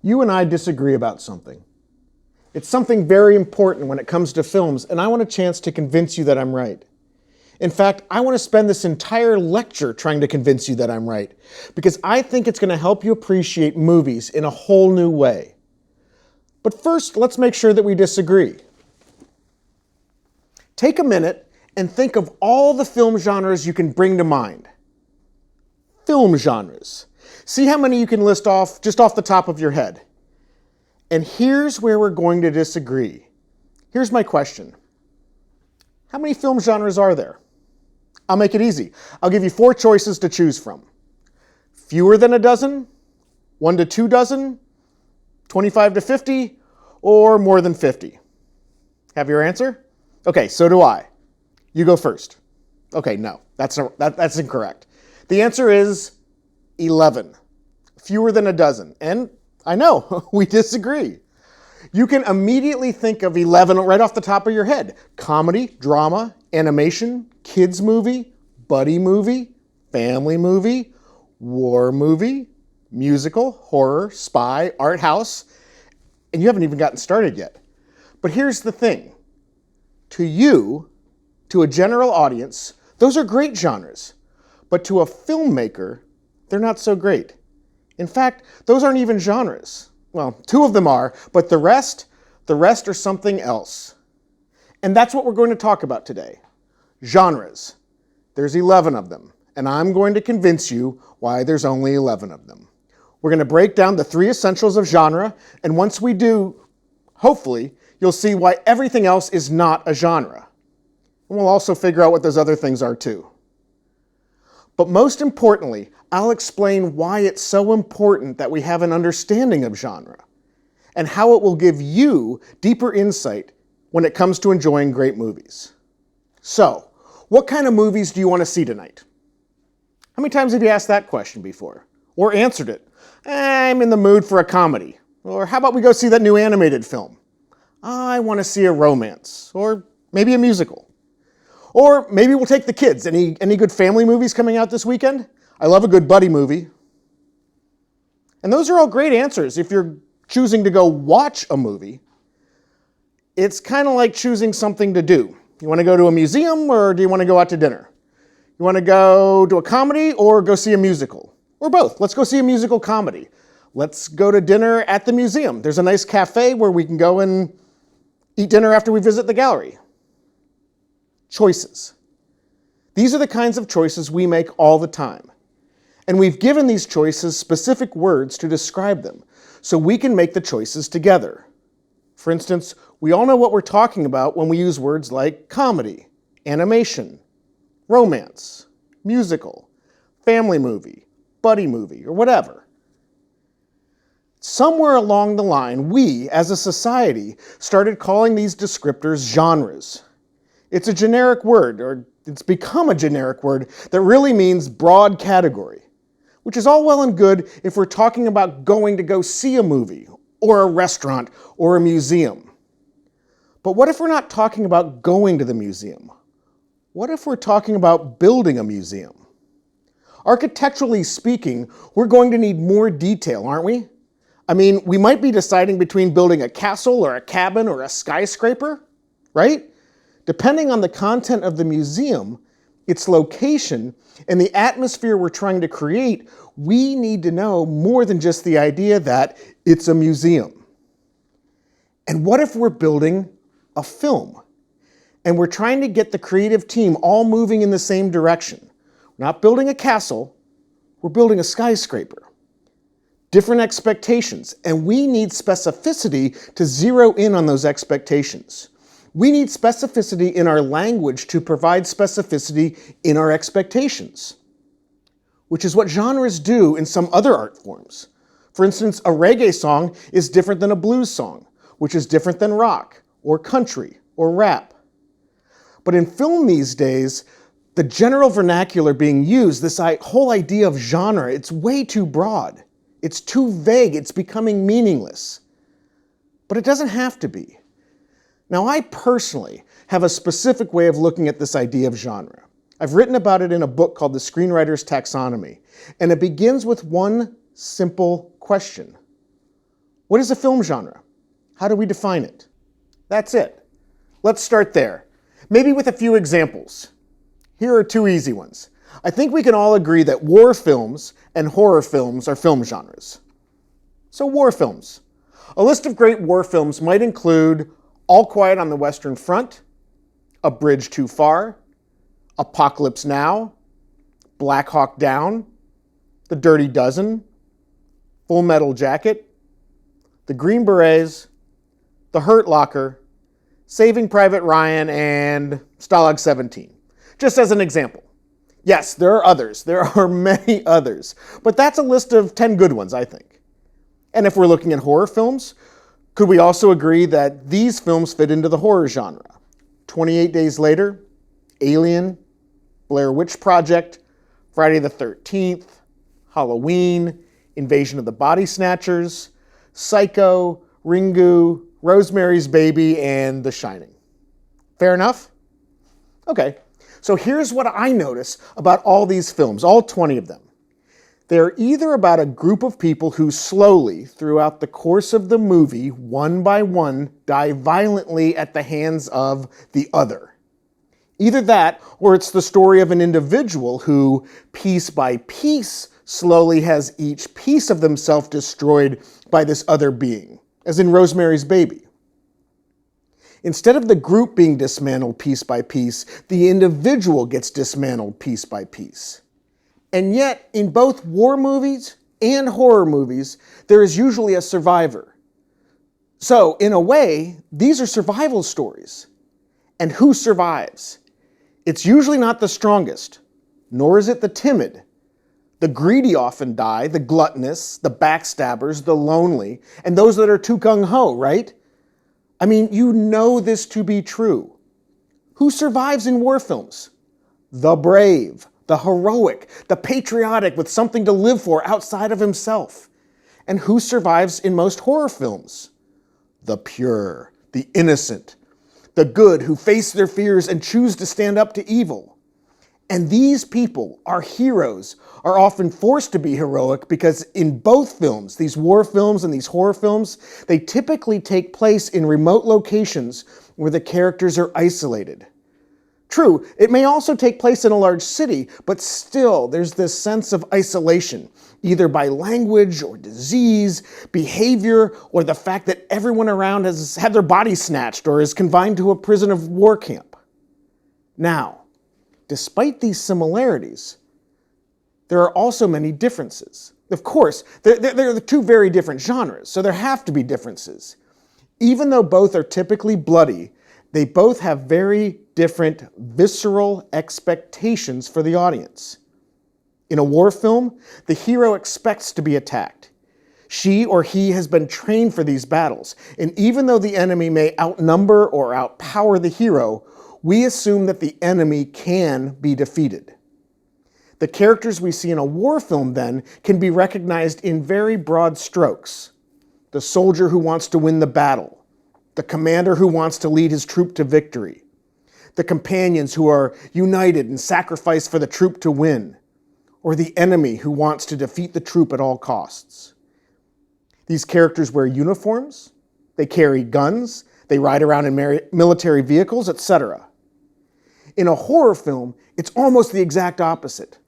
You and I disagree about something. It's something very important when it comes to films, and I want a chance to convince you that I'm right. In fact, I want to spend this entire lecture trying to convince you that I'm right, because I think it's going to help you appreciate movies in a whole new way. But first, let's make sure that we disagree. Take a minute and think of all the film genres you can bring to mind. Film genres. See how many you can list off just off the top of your head. And here's where we're going to disagree. Here's my question. How many film genres are there? I'll make it easy. I'll give you 4 choices to choose from. Fewer than a dozen, 1 to 2 dozen, 25 to 50, or more than 50. Have your answer? Okay, so do I. You go first. Okay, no, that's incorrect. The answer is 11. Fewer than a dozen. And I know, we disagree. You can immediately think of 11 right off the top of your head. Comedy, drama, animation, kids movie, buddy movie, family movie, war movie, musical, horror, spy, art house, and you haven't even gotten started yet. But here's the thing. To you, to a general audience, those are great genres. But to a filmmaker, they're not so great. In fact, those aren't even genres. Well, 2 of them are, but the rest are something else. And that's what we're going to talk about today. Genres. There's 11 of them, and I'm going to convince you why there's only 11 of them. We're going to break down the 3 essentials of genre, and once we do, hopefully, you'll see why everything else is not a genre. And we'll also figure out what those other things are too. But most importantly, I'll explain why it's so important that we have an understanding of genre and how it will give you deeper insight when it comes to enjoying great movies. So, what kind of movies do you want to see tonight? How many times have you asked that question before? Or answered it? I'm in the mood for a comedy. Or how about we go see that new animated film? I want to see a romance. Or maybe a musical. Or maybe we'll take the kids. Any good family movies coming out this weekend? I love a good buddy movie. And those are all great answers if you're choosing to go watch a movie. It's kind of like choosing something to do. You want to go to a museum or do you want to go out to dinner? You want to go to a comedy or go see a musical? Or both. Let's go see a musical comedy. Let's go to dinner at the museum. There's a nice cafe where we can go and eat dinner after we visit the gallery. Choices. These are the kinds of choices we make all the time. And we've given these choices specific words to describe them, so we can make the choices together. For instance, we all know what we're talking about when we use words like comedy, animation, romance, musical, family movie, buddy movie, or whatever. Somewhere along the line, we, as a society, started calling these descriptors genres. It's a generic word, or it's become a generic word that really means broad category, which is all well and good if we're talking about going to go see a movie, or a restaurant, or a museum. But what if we're not talking about going to the museum? What if we're talking about building a museum? Architecturally speaking, we're going to need more detail, aren't we? I mean, we might be deciding between building a castle, or a cabin, or a skyscraper, right? Depending on the content of the museum, its location, and the atmosphere we're trying to create, we need to know more than just the idea that it's a museum. And what if we're building a film? And we're trying to get the creative team all moving in the same direction. We're not building a castle, we're building a skyscraper. Different expectations, and we need specificity to zero in on those expectations. We need specificity in our language to provide specificity in our expectations, which is what genres do in some other art forms. For instance, a reggae song is different than a blues song, which is different than rock, or country, or rap. But in film these days, the general vernacular being used, this whole idea of genre, it's way too broad. It's too vague, it's becoming meaningless. But it doesn't have to be. Now, I personally have a specific way of looking at this idea of genre. I've written about it in a book called The Screenwriter's Taxonomy, and it begins with one simple question. What is a film genre? How do we define it? That's it. Let's start there. Maybe with a few examples. Here are two easy ones. I think we can all agree that war films and horror films are film genres. So war films. A list of great war films might include All Quiet on the Western Front, A Bridge Too Far, Apocalypse Now, Black Hawk Down, The Dirty Dozen, Full Metal Jacket, The Green Berets, The Hurt Locker, Saving Private Ryan, and Stalag 17. Just as an example. Yes, there are others. There are many others. But that's a list of 10 good ones, I think. And if we're looking at horror films, could we also agree that these films fit into the horror genre? 28 Days Later, Alien, Blair Witch Project, Friday the 13th, Halloween, Invasion of the Body Snatchers, Psycho, Ringu, Rosemary's Baby, and The Shining. Fair enough? Okay. So here's what I notice about all these films, all 20 of them. They're either about a group of people who slowly, throughout the course of the movie, one by one, die violently at the hands of the other. Either that, or it's the story of an individual who, piece by piece, slowly has each piece of themselves destroyed by this other being, as in Rosemary's Baby. Instead of the group being dismantled piece by piece, the individual gets dismantled piece by piece. And yet, in both war movies and horror movies, there is usually a survivor. So, in a way, these are survival stories. And who survives? It's usually not the strongest, nor is it the timid. The greedy often die, the gluttonous, the backstabbers, the lonely, and those that are too gung-ho, right? I mean, you know this to be true. Who survives in war films? The brave, the heroic, the patriotic with something to live for outside of himself. And who survives in most horror films? The pure, the innocent, the good who face their fears and choose to stand up to evil. And these people, our heroes, are often forced to be heroic because in both films, these war films and these horror films, they typically take place in remote locations where the characters are isolated. True, it may also take place in a large city, but still there's this sense of isolation, either by language or disease, behavior, or the fact that everyone around has had their body snatched or is confined to a prison of war camp. Now, despite these similarities, there are also many differences. Of course, they're the two very different genres, so there have to be differences. Even though both are typically bloody, they both have very different visceral expectations for the audience. In a war film, the hero expects to be attacked. She or he has been trained for these battles, and even though the enemy may outnumber or outpower the hero, we assume that the enemy can be defeated. The characters we see in a war film, then, can be recognized in very broad strokes. The soldier who wants to win the battle, the commander who wants to lead his troop to victory, the companions who are united and sacrifice for the troop to win, or the enemy who wants to defeat the troop at all costs. These characters wear uniforms, they carry guns, they ride around in military vehicles, etc. In a horror film, it's almost the exact opposite.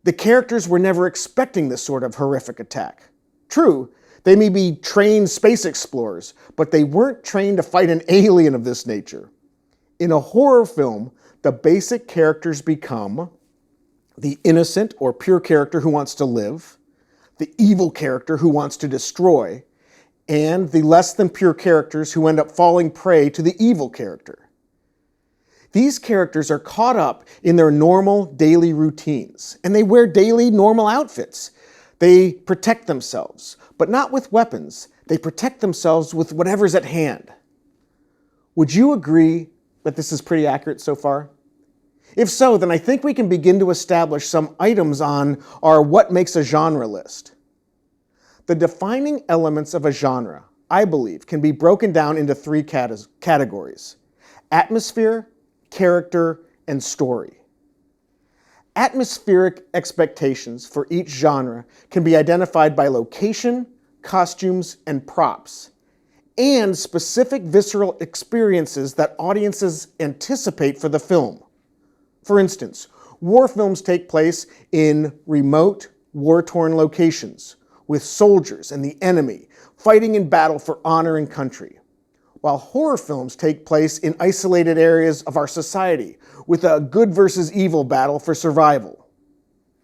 The characters were never expecting this sort of horrific attack. True, they may be trained space explorers, but they weren't trained to fight an alien of this nature. In a horror film, the basic characters become the innocent or pure character who wants to live, the evil character who wants to destroy, and the less than pure characters who end up falling prey to the evil character. These characters are caught up in their normal daily routines, and they wear daily normal outfits. They protect themselves, but not with weapons. They protect themselves with whatever's at hand. Would you agree that this is pretty accurate so far? If so, then I think we can begin to establish some items on our what makes a genre list. The defining elements of a genre, I believe, can be broken down into three categories: atmosphere, character, and story. Atmospheric expectations for each genre can be identified by location, costumes, and props, and specific visceral experiences that audiences anticipate for the film. For instance, war films take place in remote, war-torn locations, with soldiers and the enemy fighting in battle for honor and country, while horror films take place in isolated areas of our society with a good versus evil battle for survival.